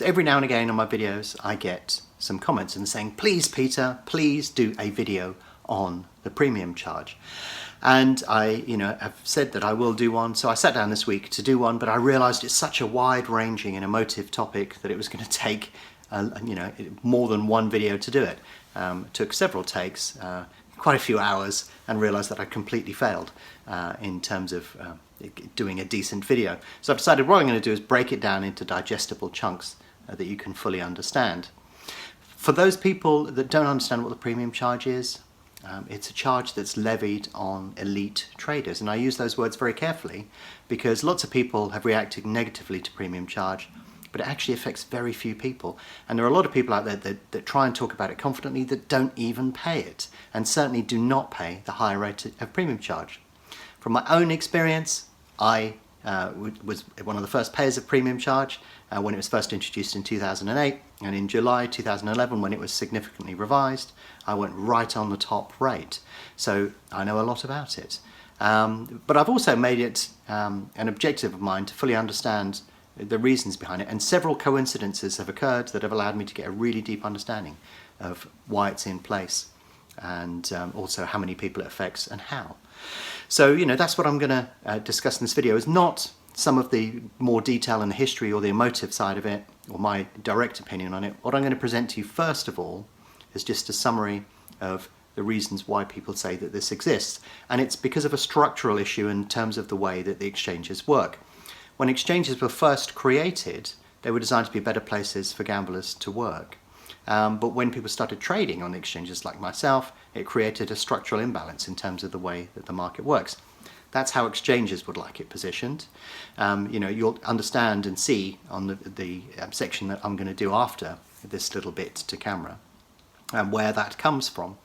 So every now and again on my videos I get some comments and saying, please Peter, please do a video on the premium charge. And I have said that I will do one, so I sat down this week to do one, but I realised it's such a wide-ranging and emotive topic that it was going to take more than one video to do it. It took several takes, quite a few hours, and realised that I completely failed in terms of doing a decent video. So I've decided what I'm going to do is break it down into digestible chunks that you can fully understand. For those people that don't understand what the premium charge is, it's a charge that's levied on elite traders, and I use those words very carefully because lots of people have reacted negatively to premium charge, but it actually affects very few people, and there are a lot of people out there that try and talk about it confidently that don't even pay it, and certainly do not pay the higher rate of premium charge. From my own experience, I was one of the first payers of premium charge when it was first introduced in 2008, and in July 2011 when it was significantly revised, I went right on the top rate. So I know a lot about it. But I've also made it an objective of mine to fully understand the reasons behind it, and several coincidences have occurred that have allowed me to get a really deep understanding of why it's in place, and also how many people it affects and how. So that's what I'm going to discuss in this video, is not some of the more detail and the history or the emotive side of it, or my direct opinion on it. What I'm going to present to you first of all is just a summary of the reasons why people say that this exists, and it's because of a structural issue in terms of the way that the exchanges work. When exchanges were first created, they were designed to be better places for gamblers to work. But when people started trading on the exchanges like myself, it created a structural imbalance in terms of the way that the market works. That's how exchanges would like it positioned. You'll understand and see on the section that I'm going to do after this little bit to camera where that comes from.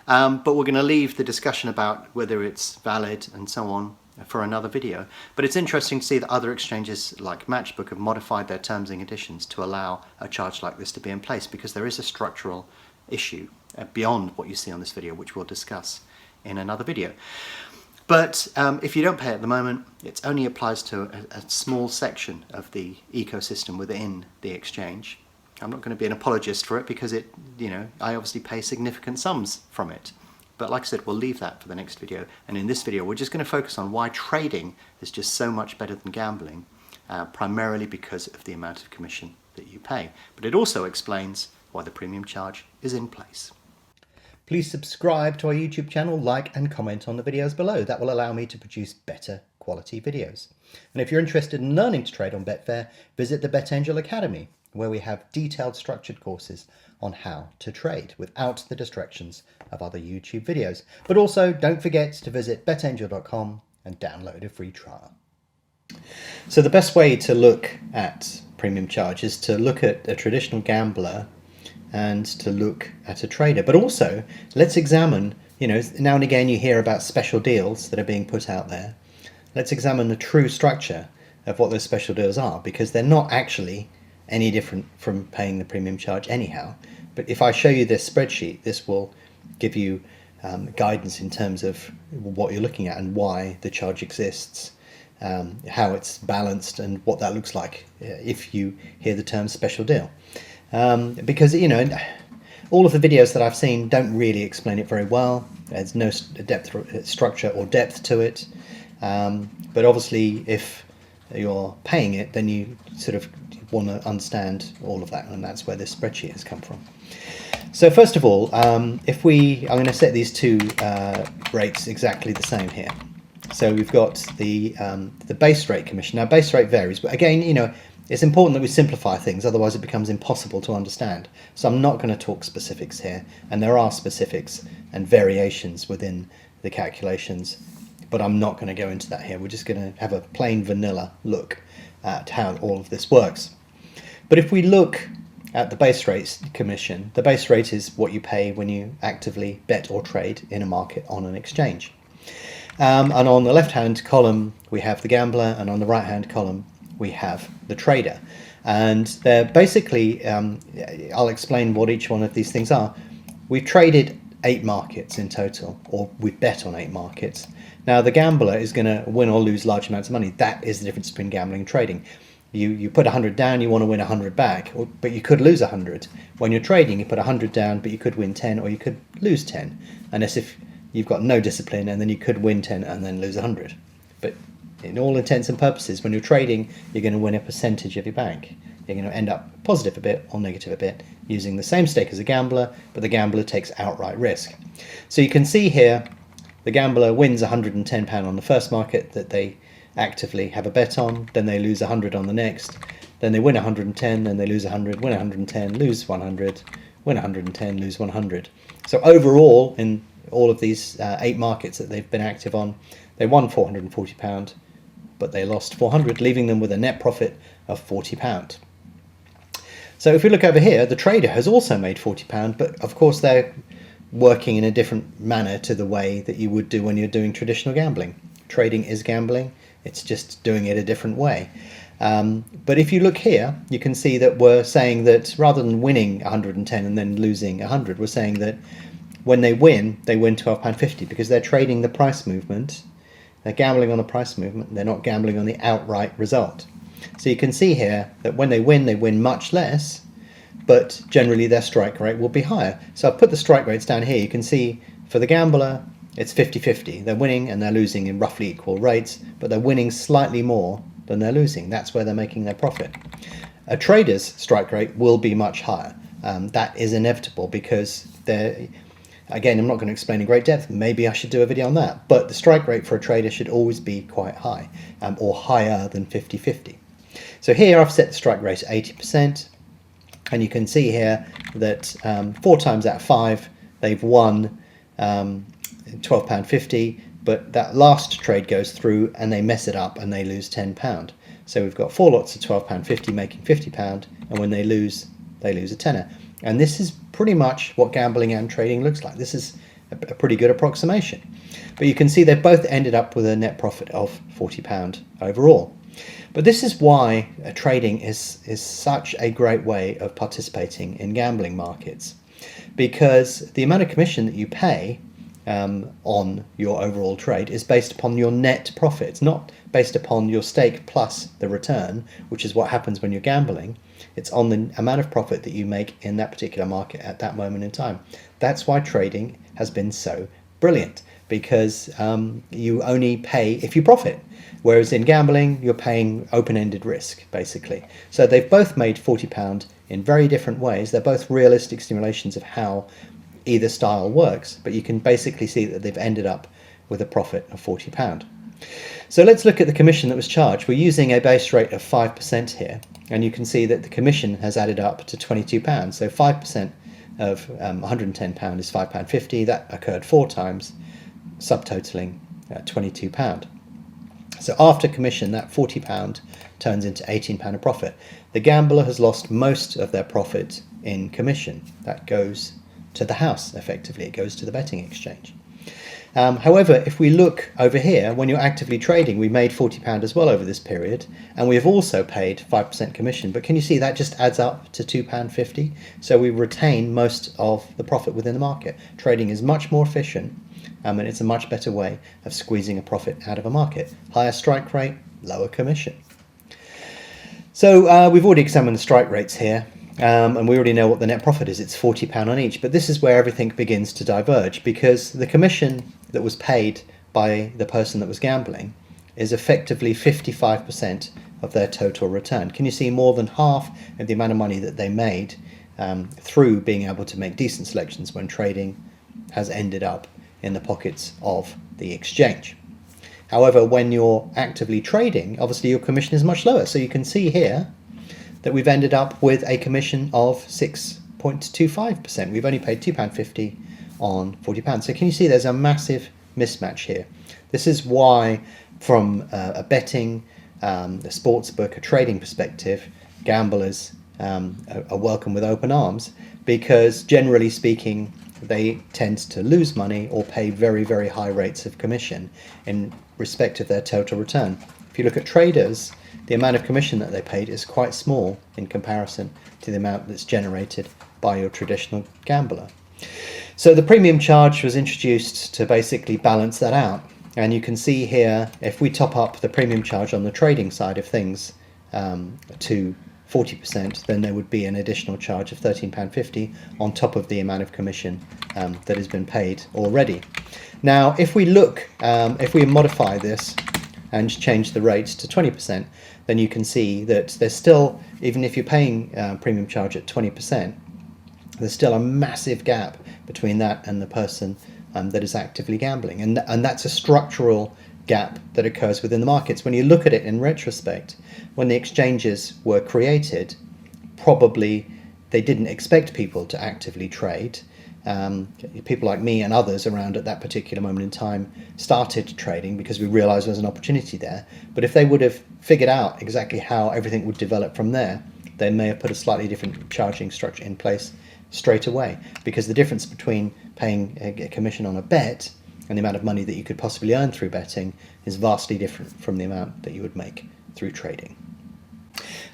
But we're going to leave the discussion about whether it's valid and so on for another video. But it's interesting to see that other exchanges like Matchbook have modified their terms and conditions to allow a charge like this to be in place, because there is a structural issue beyond what you see on this video, which we'll discuss in another video. But if you don't pay at the moment, it only applies to a small section of the ecosystem within the exchange. I'm not going to be an apologist for it because I obviously pay significant sums from it. But like I said, we'll leave that for the next video. And in this video, we're just going to focus on why trading is just so much better than gambling, primarily because of the amount of commission that you pay. But it also explains why the premium charge is in place. Please subscribe to our YouTube channel, like and comment on the videos below. That will allow me to produce better quality videos. And if you're interested in learning to trade on Betfair, visit the BetAngel Academy, where we have detailed structured courses on how to trade without the distractions of other YouTube videos. But also don't forget to visit betangel.com and download a free trial. So the best way to look at premium charge is to look at a traditional gambler and to look at a trader. But also let's examine, now and again you hear about special deals that are being put out there. Let's examine the true structure of what those special deals are, because they're not actually any different from paying the premium charge anyhow. But if I show you this spreadsheet, this will give you guidance in terms of what you're looking at and why the charge exists, how it's balanced and what that looks like if you hear the term special deal. Because all of the videos that I've seen don't really explain it very well. There's no structure or depth to it. But obviously if you're paying it, then you sort of want to understand all of that, and that's where this spreadsheet has come from. So first of all, I'm going to set these two rates exactly the same here. So we've got the base rate commission. Now base rate varies, but again, it's important that we simplify things, otherwise it becomes impossible to understand. So I'm not going to talk specifics here, and there are specifics and variations within the calculations, but I'm not going to go into that here. We're just going to have a plain vanilla look at how all of this works. But if we look at the base rate commission, the base rate is what you pay when you actively bet or trade in a market on an exchange. And on the left-hand column we have the gambler, and on the right-hand column we have the trader. And they're basically, I'll explain what each one of these things are. We've traded 8 markets in total, or we've bet on 8 markets. Now the gambler is going to win or lose large amounts of money. That is the difference between gambling and trading. you put 100 down, you want to win 100 back, but you could lose 100. When you're trading, you put 100 down, but you could win 10 or you could lose 10. Unless if you've got no discipline, and then you could win 10 and then lose 100. But in all intents and purposes, when you're trading, you're going to win a percentage of your bank. You're going to end up positive a bit or negative a bit, using the same stake as a gambler, but the gambler takes outright risk. So you can see here, the gambler wins £110 on the first market that they actively have a bet on, then they lose 100 on the next, then they win 110, then they lose 100, win 110, lose 100, win 110, lose 100. So overall, in all of these 8 markets that they've been active on, they won £440, but they lost 400, leaving them with a net profit of £40. So if we look over here, the trader has also made £40, but of course they're working in a different manner to the way that you would do when you're doing traditional gambling. Trading is gambling, it's just doing it a different way. But if you look here, you can see that we're saying that rather than winning 110 and then losing 100, we're saying that when they win £12.50 because they're trading the price movement. They're gambling on the price movement, they're not gambling on the outright result. So you can see here that when they win much less, but generally their strike rate will be higher. So I've put the strike rates down here. You can see for the gambler, it's 50-50. They're winning and they're losing in roughly equal rates, but they're winning slightly more than they're losing. That's where they're making their profit. A trader's strike rate will be much higher. That is inevitable because they're, again, I'm not going to explain in great depth. Maybe I should do a video on that. But the strike rate for a trader should always be quite high, or higher than 50-50. So here I've set the strike rate at 80%. And you can see here that 4 times out of 5, they've won £12.50. But that last trade goes through and they mess it up and they lose £10. So we've got 4 lots of £12.50 making £50. And when they lose a tenner. And this is pretty much what gambling and trading looks like. This is a pretty good approximation. But you can see they've both ended up with a net profit of £40 overall. But this is why trading is such a great way of participating in gambling markets. Because the amount of commission that you pay on your overall trade is based upon your net profit. It's not based upon your stake plus the return, which is what happens when you're gambling. It's on the amount of profit that you make in that particular market at that moment in time. That's why trading has been so brilliant, because you only pay if you profit. Whereas in gambling, you're paying open-ended risk, basically. So they've both made £40 in very different ways. They're both realistic simulations of how either style works, but you can basically see that they've ended up with a profit of £40. So let's look at the commission that was charged. We're using a base rate of 5% here, and you can see that the commission has added up to £22. So 5% of £110 is £5.50. That occurred 4 times, subtotaling £22. So after commission, that £40 turns into £18 of profit. The gambler has lost most of their profit in commission. That goes to the house, effectively. It goes to the betting exchange. However, if we look over here, when you're actively trading, we made £40 as well over this period, and we have also paid 5% commission. But can you see that just adds up to £2.50? So we retain most of the profit within the market. Trading is much more efficient. And it's a much better way of squeezing a profit out of a market. Higher strike rate, lower commission. So we've already examined the strike rates here, and we already know what the net profit is. It's £40 on each. But this is where everything begins to diverge, because the commission that was paid by the person that was gambling is effectively 55% of their total return. Can you see more than half of the amount of money that they made through being able to make decent selections when trading has ended up in the pockets of the exchange. However, when you're actively trading, obviously your commission is much lower. So you can see here that we've ended up with a commission of 6.25%. We've only paid £2.50 on £40. So can you see there's a massive mismatch here? This is why, from a betting, a sports book, a trading perspective, gamblers are welcome with open arms, because generally speaking, they tend to lose money or pay very, very high rates of commission in respect of their total return. If you look at traders, the amount of commission that they paid is quite small in comparison to the amount that's generated by your traditional gambler. So the premium charge was introduced to basically balance that out. And you can see here, if we top up the premium charge on the trading side of things to 40%, then there would be an additional charge of £13.50 on top of the amount of commission that has been paid already. Now, if we look, if we modify this and change the rates to 20%, then you can see that there's still, even if you're paying premium charge at 20%, there's still a massive gap between that and the person that is actively gambling. And that's a structural gap that occurs within the markets. When you look at it in retrospect, when the exchanges were created, probably they didn't expect people to actively trade. People like me and others around at that particular moment in time started trading because we realized there was an opportunity there. But if they would have figured out exactly how everything would develop from there, they may have put a slightly different charging structure in place straight away, because the difference between paying a commission on a bet and the amount of money that you could possibly earn through betting is vastly different from the amount that you would make through trading.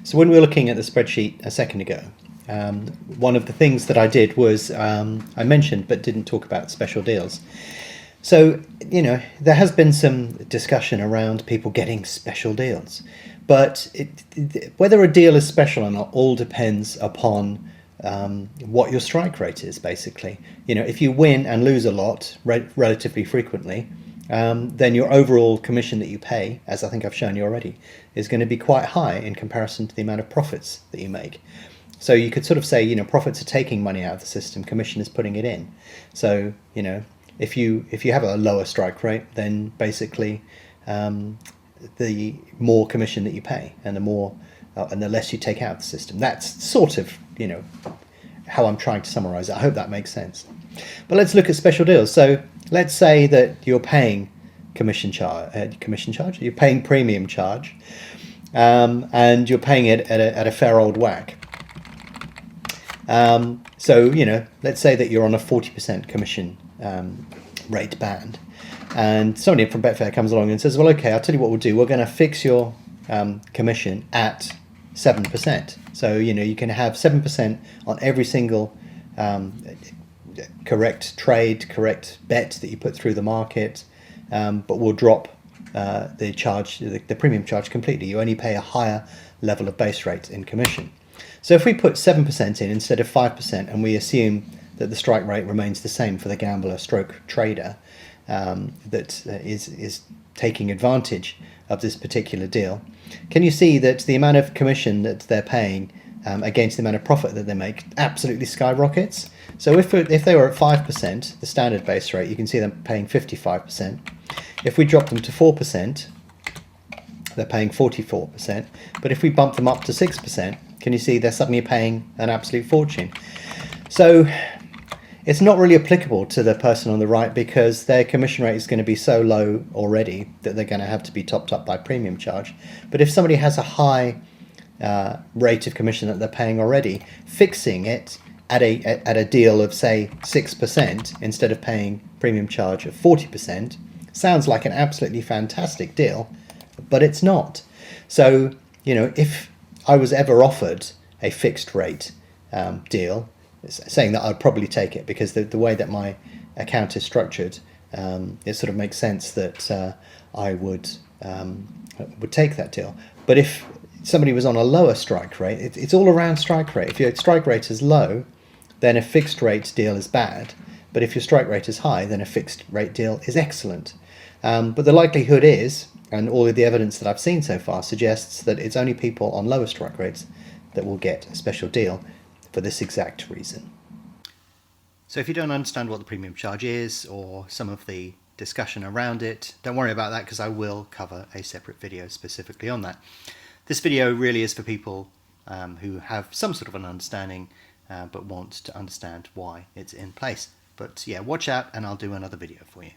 So when we were looking at the spreadsheet a second ago, one of the things that I did was I mentioned but didn't talk about special deals. So, you know, there has been some discussion around people getting special deals, but whether a deal is special or not all depends upon what your strike rate is, basically. You know, if you win and lose a lot relatively frequently, then your overall commission that you pay, as I think I've shown you already, is going to be quite high in comparison to the amount of profits that you make. So you could sort of say, you know, profits are taking money out of the system, commission is putting it in. So, you know, if you have a lower strike rate, then basically the more commission that you pay and the more and the less you take out of the system. That's sort of, you know, how I'm trying to summarize it. I hope that makes sense. But let's look at special deals. So let's say that you're paying commission charge, you're paying premium charge, and you're paying it at a fair old whack. So, you know, let's say that you're on a 40% commission rate band, and somebody from Betfair comes along and says, well, okay, I'll tell you what we'll do. We're going to fix your commission at 7%. So, you know, you can have 7% on every single correct trade, correct bet that you put through the market, but we'll drop the charge, the premium charge completely. You only pay a higher level of base rate in commission. So if we put 7% in instead of 5%, and we assume that the strike rate remains the same for the gambler stroke trader that is taking advantage of this particular deal, can you see that the amount of commission that they're paying against the amount of profit that they make absolutely skyrockets? So if they were at 5%, the standard base rate, you can see them paying 55%. If we drop them to 4%, they're paying 44%. But if we bump them up to 6%, can you see they're suddenly paying an absolute fortune? So it's not really applicable to the person on the right, because their commission rate is going to be so low already that they're going to have to be topped up by premium charge. But if somebody has a high rate of commission that they're paying already, fixing it at a deal of, say, 6% instead of paying premium charge of 40% sounds like an absolutely fantastic deal, but it's not. So, you know, if I was ever offered a fixed rate deal, saying that I'd probably take it, because the way that my account is structured, it sort of makes sense that I would take that deal. But if somebody was on a lower strike rate, it's all around strike rate. If your strike rate is low, then a fixed rate deal is bad. But if your strike rate is high, then a fixed rate deal is excellent. But the likelihood is, and all of the evidence that I've seen so far suggests, that it's only people on lower strike rates that will get a special deal for this exact reason. So if you don't understand what the premium charge is, or some of the discussion around it, don't worry about that, because I will cover a separate video specifically on that. This video really is for people who have some sort of an understanding but want to understand why it's in place. But yeah, watch out and I'll do another video for you.